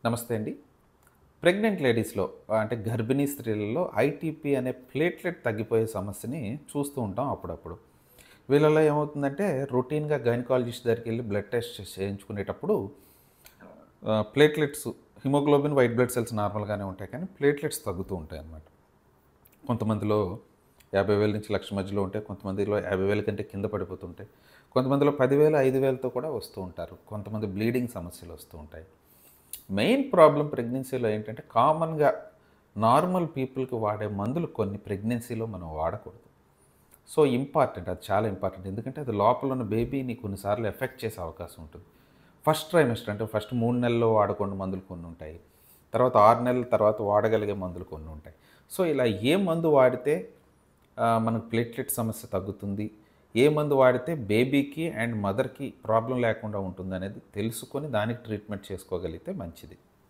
నమస్తే అండి. ప్రెగ్నెంట్ లేడీస్‌లో అంటే గర్భిణీ స్త్రీలలో ఐటీపీ అనే ప్లేట్‌లెట్ తగ్గిపోయే సమస్యని చూస్తూ ఉంటాం అప్పుడప్పుడు. వీళ్ళలో ఏమవుతుందంటే రొటీన్‌గా గైనకాలజిస్ట్ దగ్గరికెళ్ళి బ్లడ్ టెస్ట్ చేయించుకునేటప్పుడు platelets haemoglobin, white blood cells నార్మల్‌గానే ఉంటాయి. కానీ ప్లేట్‌లెట్స్ తగ్గుతూ ఉంటాయన్నమాట. కొంతమందిలో 50,000 నుంచి 1,00,000 మధ్యలో ఉంటాయి. కొంతమందిలో 50,000 కంటే కింద పడిపోతుంటాయి. కొంతమందిలో 10,000, 5,000తో కూడా వస్తూ ఉంటారు. కొంతమంది బ్లీడింగ్ సమస్యలు వస్తూ ఉంటాయి. మెయిన్ ప్రాబ్లమ్ ప్రెగ్నెన్సీలో ఏంటంటే కామన్‌గా నార్మల్ పీపుల్‌కి వాడే మందులు కొన్ని ప్రెగ్నెన్సీలో మనం వాడకూడదు. సో, ఇంపార్టెంట్ అది చాలా ఇంపార్టెంట్. ఎందుకంటే అది లోపల ఉన్న బేబీని కొన్నిసార్లు ఎఫెక్ట్ చేసే అవకాశం ఉంటుంది. ఫస్ట్ ట్రైమెస్టర్ అంటే ఫస్ట్ 3 నెలల్లో వాడకూడని మందులు కొన్ని ఉంటాయి. తర్వాత 6 నెలల తర్వాత వాడగలిగే మందులు కొన్ని ఉంటాయి. సో, ఇలా ఏ మందు వాడితే మనకు ప్లేట్లెట్ సమస్య తగ్గుతుంది, ఏ మందు వాడితే బేబీకి అండ్ మదర్‌కి ప్రాబ్లమ్ లేకుండా ఉంటుందనేది తెలుసుకొని దానికి ట్రీట్మెంట్ చేసుకోగలిగితే మంచిది.